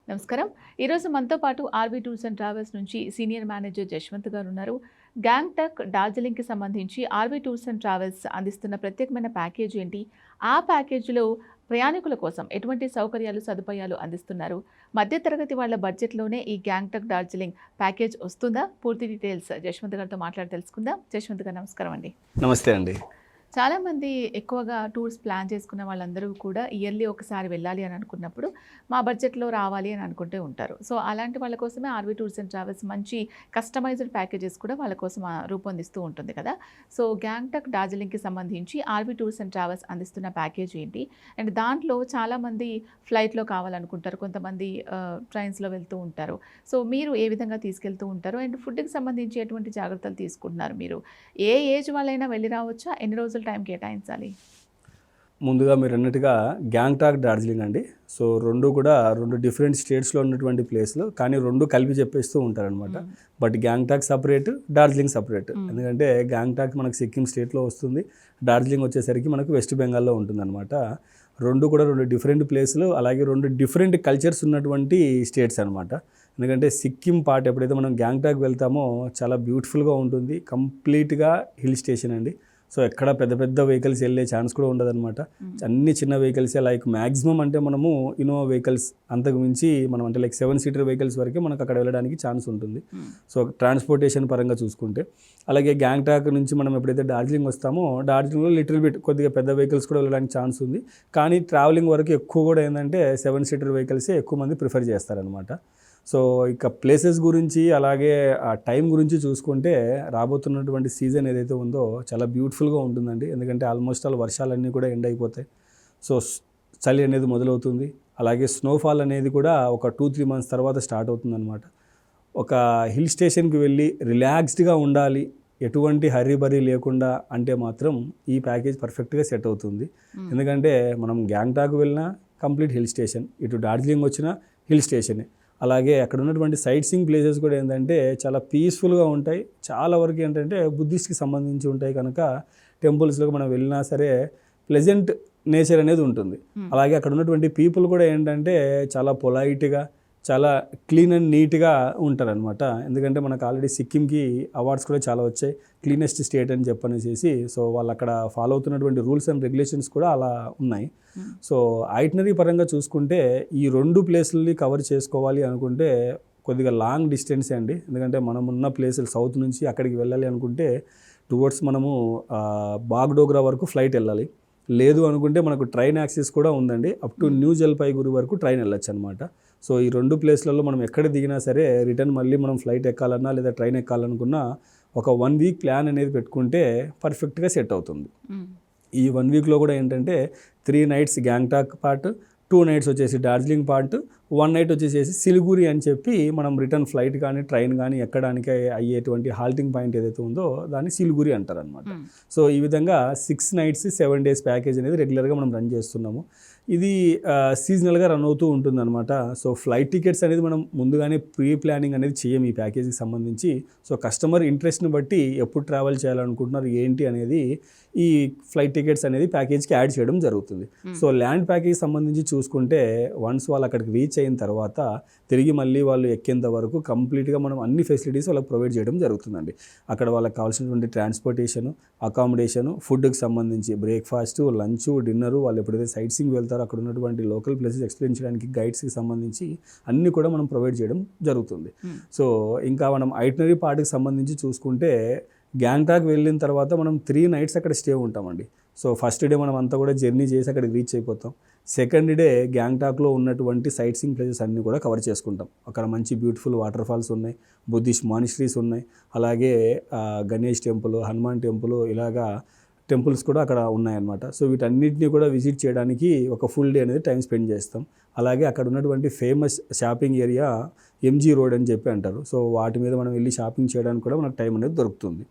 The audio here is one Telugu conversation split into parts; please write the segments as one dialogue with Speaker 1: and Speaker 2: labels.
Speaker 1: నమస్కారం. ఈరోజు మనతో పాటు ఆర్‌బీ టూర్స్ అండ్ ట్రావెల్స్ నుంచి సీనియర్ మేనేజర్ జశ్వంత్ గారు ఉన్నారు. గ్యాంగ్టక్, డార్జిలింగ్‌కి సంబంధించి ఆర్‌బీ టూర్స్ అండ్ ట్రావెల్స్ అందిస్తున్న ప్రత్యేకమైన ప్యాకేజ్ ఏంటి? ఆ ప్యాకేజ్‌లో ప్రయాణికుల కోసం ఎటువంటి సౌకర్యాలు, సదుపాయాలు అందిస్తున్నారు? మధ్య తరగతి వాళ్ళ బడ్జెట్‌లోనే ఈ గ్యాంగ్టక్, డార్జిలింగ్ ప్యాకేజ్ వస్తుందా? పూర్తి డీటెయిల్స్ జశ్వంత్ గారితో మాట్లాడి తెలుసుకుందాం. జశ్వంత్ గారు నమస్కారం అండి.
Speaker 2: నమస్తే అండి.
Speaker 1: చాలామంది ఎక్కువగా టూర్స్ ప్లాన్ చేసుకున్న వాళ్ళందరూ కూడా ఇయర్లీ ఒకసారి వెళ్ళాలి అని అనుకున్నప్పుడు మా బడ్జెట్లో రావాలి అని అనుకుంటూ ఉంటారు. సో అలాంటి వాళ్ళ కోసమే ఆర్‌బీ టూర్స్ అండ్ ట్రావెల్స్ మంచి కస్టమైజ్డ్ ప్యాకేజెస్ కూడా వాళ్ళ కోసం రూపొందిస్తూ ఉంటుంది కదా. సో గ్యాంగ్టక్, డార్జిలింగ్కి సంబంధించి ఆర్‌బీ టూర్స్ అండ్ ట్రావెల్స్ అందిస్తున్న ప్యాకేజ్ ఏంటి? అండ్ దాంట్లో చాలామంది ఫ్లైట్లో కావాలనుకుంటారు, కొంతమంది ట్రైన్స్లో వెళ్తూ ఉంటారు. సో మీరు ఏ విధంగా తీసుకెళ్తూ ఉంటారు? అండ్ ఫుడ్కి సంబంధించి ఎటువంటి జాగ్రత్తలు తీసుకుంటున్నారు మీరు? ఏ ఏజ్ వాళ్ళైనా వెళ్ళి రావచ్చా? ఎన్ని రోజులు టైం కేటాయించాలి?
Speaker 2: ముందుగా మీరు అన్నట్టుగా గ్యాంగ్టాక్, డార్జిలింగ్ అండి. సో రెండు కూడా రెండు డిఫరెంట్ స్టేట్స్లో ఉన్నటువంటి ప్లేస్లు, కానీ రెండు కలిపి చెప్పేస్తూ ఉంటారనమాట. But Gangtok separate, Darjeeling separate. ఎందుకంటే గ్యాంగ్టాక్ మనకు సిక్కిం స్టేట్లో వస్తుంది, డార్జిలింగ్ వచ్చేసరికి మనకు వెస్ట్ బెంగాల్లో ఉంటుందన్నమాట. రెండు కూడా రెండు డిఫరెంట్ ప్లేస్లు, అలాగే రెండు డిఫరెంట్ కల్చర్స్ ఉన్నటువంటి స్టేట్స్ అనమాట. ఎందుకంటే సిక్కిం పార్ట్ ఎప్పుడైతే మనం గ్యాంగ్టాక్ వెళ్తామో చాలా బ్యూటిఫుల్గా ఉంటుంది, కంప్లీట్గా హిల్ స్టేషన్ అండి. సో ఎక్కడ పెద్ద పెద్ద వెహికల్స్ వెళ్ళే ఛాన్స్ కూడా ఉండదన్నమాట. అన్ని చిన్న వెహికల్సే, లైక్ మ్యాక్సిమం అంటే మనము ఇన్నోవా వెహికల్స్, అంతకు మించి మనం అంటే లైక్ 7 సీటర్ వెహికల్స్ వరకే మనకు అక్కడ వెళ్ళడానికి ఛాన్స్ ఉంటుంది. సో ట్రాన్స్పోర్టేషన్ పరంగా చూసుకుంటే. అలాగే గ్యాంగ్టాక్ నుంచి మనం ఎప్పుడైతే డార్జిలింగ్ వస్తామో, డార్జిలింగ్లో లిటిల్ బిట్ కొద్దిగా పెద్ద వెహికల్స్ కూడా వెళ్ళడానికి ఛాన్స్ ఉంది. కానీ ట్రావెలింగ్ వరకు ఎక్కువ కూడా ఏంటంటే 7 సీటర్ వెహికల్సే ఎక్కువ మంది ప్రిఫర్ చేస్తారనమాట. సో ఇక ప్లేసెస్ గురించి, అలాగే ఆ టైం గురించి చూసుకుంటే రాబోతున్నటువంటి సీజన్ ఏదైతే ఉందో చాలా బ్యూటిఫుల్గా ఉంటుందండి. ఎందుకంటే ఆల్మోస్ట్ ఆల్ వర్షాలన్నీ కూడా ఎండ్ అయిపోతాయి. సో చలి అనేది మొదలవుతుంది. అలాగే స్నోఫాల్ అనేది కూడా ఒక 2-3 మంత్స్ తర్వాత స్టార్ట్ అవుతుందన్నమాట. ఒక హిల్ స్టేషన్కి వెళ్ళి రిలాక్స్డ్గా ఉండాలి, ఎటువంటి హర్రీ బరీ లేకుండా అంటే మాత్రం ఈ ప్యాకేజ్ పర్ఫెక్ట్గా సెట్ అవుతుంది. ఎందుకంటే మనం గ్యాంగ్టాక్ వెళ్ళినా కంప్లీట్ హిల్ స్టేషన్, ఇటు డార్జిలింగ్ వచ్చినా హిల్ స్టేషనే. అలాగే అక్కడ ఉన్నటువంటి సైట్ సీయింగ్ ప్లేసెస్ కూడా ఏంటంటే చాలా పీస్ఫుల్గా ఉంటాయి. చాలా వరకు ఏంటంటే బుద్ధిస్ట్కి సంబంధించి ఉంటాయి కనుక టెంపుల్స్లోకి మనం వెళ్ళినా సరే ప్లెజెంట్ నేచర్ అనేది ఉంటుంది. అలాగే అక్కడ ఉన్నటువంటి పీపుల్ కూడా ఏంటంటే చాలా పొలైట్గా, చాలా క్లీన్ అండ్ నీట్గా ఉంటారనమాట. ఎందుకంటే మనకు ఆల్రెడీ సిక్కింకి అవార్డ్స్ కూడా చాలా వచ్చాయి, క్లీనెస్ట్ స్టేట్ అని చెప్పనేసి. సో వాళ్ళు అక్కడ ఫాలో అవుతున్నటువంటి రూల్స్ అండ్ రెగ్యులేషన్స్ కూడా అలా ఉన్నాయి. సో ఐటినరీ పరంగా చూసుకుంటే ఈ రెండు ప్లేస్లని కవర్ చేసుకోవాలి అనుకుంటే కొద్దిగా లాంగ్ డిస్టెన్సే అండి. ఎందుకంటే మనం ఉన్న ప్లేసులు సౌత్ నుంచి అక్కడికి వెళ్ళాలి అనుకుంటే టువర్డ్స్ మనము బాగ్డోగ్రా వరకు ఫ్లైట్ వెళ్ళాలి. లేదు అనుకుంటే మనకు ట్రైన్ యాక్సెస్ కూడా ఉందండి, అప్ టు న్యూ జల్పైగురి వరకు ట్రైన్ వెళ్ళొచ్చు అనమాట. సో ఈ రెండు ప్లేస్లలో మనం ఎక్కడ దిగినా సరే రిటర్న్ మళ్ళీ మనం ఫ్లైట్ ఎక్కాలన్నా లేదా ట్రైన్ ఎక్కాలనుకున్నా ఒక 1 వీక్ ప్లాన్ అనేది పెట్టుకుంటే పర్ఫెక్ట్గా సెట్ అవుతుంది. ఈ 1 వీక్లో కూడా ఏంటంటే 3 నైట్స్ గ్యాంగ్టాక్ పార్ట్, 2 నైట్స్ వచ్చేసి డార్జిలింగ్ పార్ట్, 1 నైట్ వచ్చేసి సిలిగురి అని చెప్పి మనం రిటర్న్ ఫ్లైట్ కానీ ట్రైన్ కానీ ఎక్కడానికి అయ్యేటువంటి హాల్టింగ్ పాయింట్ ఏదైతే ఉందో దాన్ని సిలిగురి అంటారనమాట. సో ఈ విధంగా 6 నైట్స్ 7 డేస్ ప్యాకేజ్ అనేది రెగ్యులర్గా మనం రన్ చేస్తున్నాము. ఇది సీజనల్గా రన్ అవుతూ ఉంటుందన్నమాట. సో ఫ్లైట్ టికెట్స్ అనేది మనం ముందుగానే ప్రీ ప్లానింగ్ అనేది చేయం ఈ ప్యాకేజీకి సంబంధించి. సో కస్టమర్ ఇంట్రెస్ట్ని బట్టి ఎప్పుడు ట్రావెల్ చేయాలనుకుంటున్నారు ఏంటి అనేది ఈ ఫ్లైట్ టికెట్స్ అనేది ప్యాకేజ్కి యాడ్ చేయడం జరుగుతుంది. సో ల్యాండ్ ప్యాకేజ్ సంబంధించి చూసుకుంటే వన్స్ వాళ్ళు అక్కడికి రీచ్ అయిన తర్వాత తిరిగి మళ్ళీ వాళ్ళు ఎక్కేంత వరకు కంప్లీట్గా మనం అన్ని ఫెసిలిటీస్ వాళ్ళకి ప్రొవైడ్ చేయడం జరుగుతుందండి. అక్కడ వాళ్ళకి కావాల్సినటువంటి ట్రాన్స్పోర్టేషను, అకామిడేషను, ఫుడ్కి సంబంధించి బ్రేక్ఫాస్ట్, లంచ్, డిన్నరు, వాళ్ళు ఎప్పుడైతే సైట్ సీయింగ్ వెళ్తారో అక్కడ ఉన్నటువంటి లోకల్ ప్లేసెస్ ఎక్స్ప్లెయిన్ చేయడానికి గైడ్స్కి సంబంధించి అన్నీ కూడా మనం ప్రొవైడ్ చేయడం జరుగుతుంది. సో ఇంకా మనం ఐటినరీ పార్ట్కి సంబంధించి చూసుకుంటే గ్యాంగ్టాక్ వెళ్ళిన తర్వాత మనం 3 నైట్స్ అక్కడ స్టే ఉంటామండి. సో ఫస్ట్ డే మనం అంతా కూడా జర్నీ చేసి అక్కడికి రీచ్ అయిపోతాం. సెకండ్ డే గ్యాంగ్టాక్లో ఉన్నటువంటి సైట్ సీయింగ్ ప్లేసెస్ అన్నీ కూడా కవర్ చేసుకుంటాం. అక్కడ మంచి బ్యూటిఫుల్ వాటర్ ఫాల్స్ ఉన్నాయి, బుద్ధిస్ట్ మానిస్ట్రీస్ ఉన్నాయి, అలాగే గణేష్ టెంపుల్, హనుమాన్ టెంపుల్, ఇలాగా టెంపుల్స్ కూడా అక్కడ ఉన్నాయన్నమాట. సో వీటన్నిటిని కూడా విజిట్ చేయడానికి ఒక ఫుల్ డే అనేది టైం స్పెండ్ చేస్తాం. అలాగే అక్కడ ఉన్నటువంటి famous shopping area MG road అని చెప్పి అంటారు. సో వాటి మీద మనం వెళ్ళి షాపింగ్ చేయడానికి కూడా మనకు టైం అనేది దొరుకుతుంది.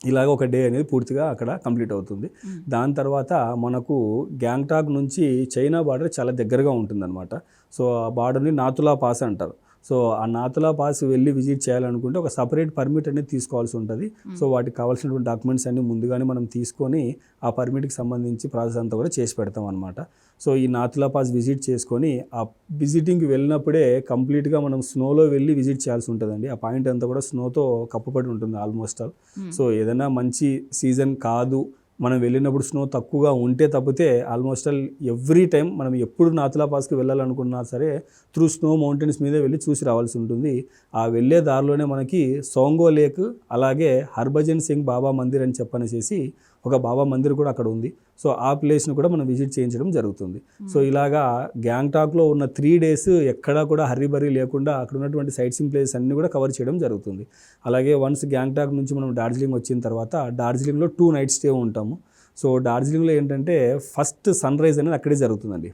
Speaker 2: ఇలాగ ఒక డే అనేది పూర్తిగా అక్కడ కంప్లీట్ అవుతుంది. దాని తర్వాత మనకు గ్యాంగ్టాక్ నుంచి చైనా బార్డర్ చాలా దగ్గరగా ఉంటుందన్నమాట. సో ఆ బార్డర్ని నాతులా పాస్ అంటారు. సో ఆ నాతులా పాస్ వెళ్ళి విజిట్ చేయాలనుకుంటే ఒక సపరేట్ పర్మిట్ అనేది తీసుకోవాల్సి ఉంటుంది. సో వాటికి కావాల్సినటువంటి డాక్యుమెంట్స్ అన్ని ముందుగానే మనం తీసుకొని ఆ పర్మిట్కి సంబంధించి ప్రాసెస్ అంతా కూడా చేసి పెడతాం అనమాట. సో ఈ నాతులా పాస్ విజిట్ చేసుకొని ఆ విజిటింగ్కి వెళ్ళినప్పుడే కంప్లీట్గా మనం స్నోలో వెళ్ళి విజిట్ చేయాల్సి ఉంటుందండి. ఆ పాయింట్ అంతా కూడా స్నోతో కప్పబడి ఉంటుంది ఆల్మోస్ట్ ఆల్. సో ఏదైనా మంచి సీజన్ కాదు, మనం వెళ్ళినప్పుడు స్నో తక్కువగా ఉంటే తప్పితే ఆల్మోస్ట్ ఆల్ ఎవ్రీ టైం మనం ఎప్పుడు నాతులా పాస్కి వెళ్ళాలనుకున్నా సరే త్రూ స్నో మౌంటైన్స్ మీదే వెళ్ళి చూసి రావాల్సి ఉంటుంది. ఆ వెళ్ళే దారిలోనే మనకి సోంగో లేక్, అలాగే హర్భజన్ సింగ్ బాబా మందిర్ అని చెప్పనేసి ఒక బాబా మందిర్ కూడా అక్కడ ఉంది. సో ఆ ప్లేస్ని కూడా మనం విజిట్ చేయించడం జరుగుతుంది. సో ఇలాగా గ్యాంగ్టాక్లో ఉన్న 3 days ఎక్కడా కూడా హర్రీబరీ లేకుండా అక్కడ ఉన్నటువంటి సైట్ సీయింగ్ ప్లేసెస్ అన్నీ కూడా కవర్ చేయడం జరుగుతుంది. అలాగే వన్స్ గ్యాంగ్టాక్ నుంచి మనం డార్జిలింగ్ వచ్చిన తర్వాత డార్జిలింగ్లో 2 nights స్టే ఉంటాము. సో డార్జిలింగ్లో ఏంటంటే ఫస్ట్ సన్ రైజ్ అనేది అక్కడే జరుగుతుందండి,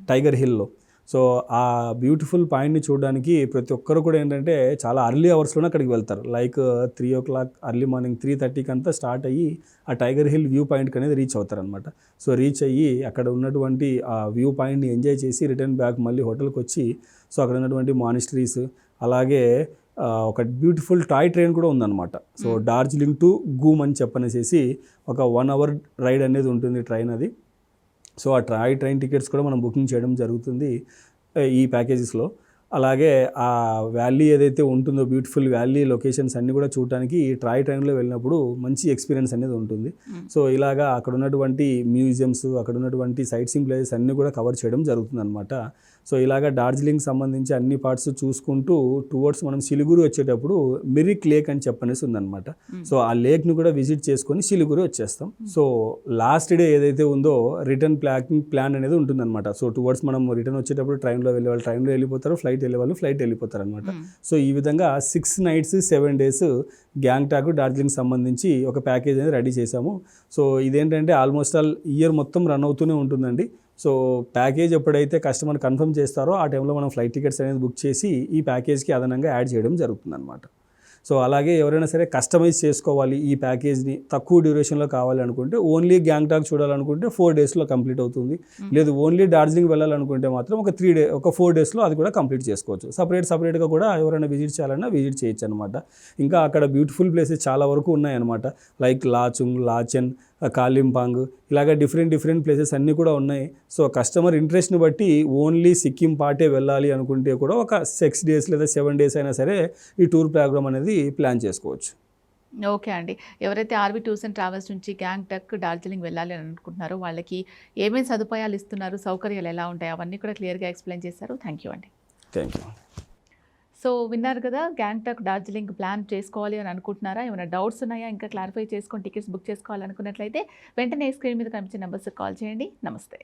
Speaker 2: టైగర్ హిల్లో. సో ఆ బ్యూటిఫుల్ పాయింట్ని చూడడానికి ప్రతి ఒక్కరు కూడా ఏంటంటే చాలా అర్లీ అవర్స్లోనే అక్కడికి వెళ్తారు. లైక్ 3 o'clock అర్లీ మార్నింగ్ 3:30కి అంతా స్టార్ట్ అయ్యి ఆ టైగర్ హిల్ వ్యూ పాయింట్కి అనేది రీచ్ అవుతారనమాట. సో రీచ్ అయ్యి అక్కడ ఉన్నటువంటి ఆ వ్యూ పాయింట్ని ఎంజాయ్ చేసి రిటర్న్ బ్యాక్ మళ్ళీ హోటల్కి వచ్చి సో అక్కడ ఉన్నటువంటి మానిస్టరీస్, అలాగే ఒక బ్యూటిఫుల్ టాయ్ ట్రైన్ కూడా ఉందన్నమాట. సో డార్జిలింగ్ టు గూమ్ అని చెప్పనేసి ఒక 1 hour రైడ్ అనేది ఉంటుంది ట్రైన్ అది. సో ఆ ట్రైన్ టికెట్స్ కూడా మనం బుకింగ్ చేయడం జరుగుతుంది ఈ ప్యాకేజెస్లో. అలాగే ఆ వ్యాలీ ఏదైతే ఉంటుందో బ్యూటిఫుల్ వ్యాలీ లొకేషన్స్ అన్నీ కూడా చూడడానికి ఈ ట్రైన్లో వెళ్ళినప్పుడు మంచి ఎక్స్పీరియన్స్ అనేది ఉంటుంది. సో ఇలాగా అక్కడ ఉన్నటువంటి మ్యూజియంస్, అక్కడ ఉన్నటువంటి సైట్ సీయింగ్ ప్లేసెస్ అన్నీ కూడా కవర్ చేయడం జరుగుతుంది అనమాట. సో ఇలాగా డార్జిలింగ్ సంబంధించి అన్ని పార్ట్స్ చూసుకుంటూ టువర్డ్స్ మనం సిలిగురి వచ్చేటప్పుడు మిరిక్ లేక్ అని చెప్పనేసి ఉందన్నమాట. సో ఆ లేక్ని కూడా విజిట్ చేసుకొని సిలిగురి వచ్చేస్తాం. సో లాస్ట్ డే ఏదైతే ఉందో రిటర్న్ ప్లాన్ అనేది ఉంటుందన్నమాట. సో టువర్డ్స్ మనం రిటర్న్ వచ్చేటప్పుడు ట్రైన్లో వెళ్ళే వాళ్ళు ట్రైన్లో వెళ్ళిపోతారు, ఫ్లైట్ వెళ్ళే వాళ్ళు ఫ్లైట్ వెళ్ళిపోతారు అనమాట. సో ఈ విధంగా 6 nights 7 days గ్యాంగ్టాక్ డార్జిలింగ్ సంబంధించి ఒక ప్యాకేజ్ అనేది రెడీ చేశాము. సో ఇదేంటంటే ఆల్మోస్ట్ ఆల్ ఇయర్ మొత్తం రన్ అవుతూనే ఉంటుందండి. సో ప్యాకేజ్ ఎప్పుడైతే కస్టమర్ కన్ఫర్మ్ చేస్తారో ఆ టైంలో మనం ఫ్లైట్ టికెట్స్ అనేది బుక్ చేసి ఈ ప్యాకేజ్కి అదనంగా యాడ్ చేయడం జరుగుతుంది అనమాట. సో అలాగే ఎవరైనా సరే కస్టమైజ్ చేసుకోవాలి, ఈ ప్యాకేజ్ని తక్కువ డ్యూరేషన్లో కావాలి అనుకుంటే ఓన్లీ గ్యాంగ్టాక్ చూడాలనుకుంటే 4 daysలో కంప్లీట్ అవుతుంది. లేదు ఓన్లీ డార్జిలింగ్ వెళ్ళాలనుకుంటే మాత్రం ఒక 4 daysలో అది కూడా కంప్లీట్ చేసుకోవచ్చు. సపరేట్గా కూడా ఎవరైనా విజిట్ చేయాలన్నా విజిట్ చేయొచ్చు అనమాట. ఇంకా అక్కడ బ్యూటిఫుల్ ప్లేసెస్ చాలా వరకు ఉన్నాయన్నమాట. లైక్ లాచుంగ్, లాచెన్, కాలింపాంగ్, ఇలాగ డిఫరెంట్ ప్లేసెస్ అన్నీ కూడా ఉన్నాయి. సో కస్టమర్ ఇంట్రెస్ట్ని బట్టి ఓన్లీ సిక్కిం పార్టే వెళ్ళాలి అనుకుంటే కూడా ఒక 6 days లేదా 7 days అయినా సరే ఈ టూర్ ప్రోగ్రామ్ అనేది ప్లాన్ చేసుకోవచ్చు.
Speaker 1: ఓకే అండి. ఎవరైతే ఆర్వి టూర్స్ అండ్ ట్రావెల్స్ నుంచి గ్యాంగ్టాక్, డార్జిలింగ్ వెళ్ళాలి అని అనుకుంటున్నారో వాళ్ళకి ఏమేమి సదుపాయాలు ఇస్తున్నారు, సౌకర్యాలు ఎలా ఉంటాయి, అవన్నీ కూడా క్లియర్గా ఎక్స్ప్లెయిన్ చేశారు. థ్యాంక్ యూ అండి.
Speaker 2: Thank you.
Speaker 1: సో విన్నారు కదా, గ్యాంగ్టాక్, డార్జిలింగ్ ప్లాన్ చేసుకోవాలి అని అనుకుంటున్నారా? ఏమైనా డౌట్స్ ఉన్నాయా, ఇంకా క్లారిఫై చేసుకొని టికెట్స్ బుక్ చేసుకోవాలనుకున్నట్లయితే వెంటనే స్క్రీన్ మీద కనిపించే నెంబర్స్కి కాల్ చేయండి. నమస్తే.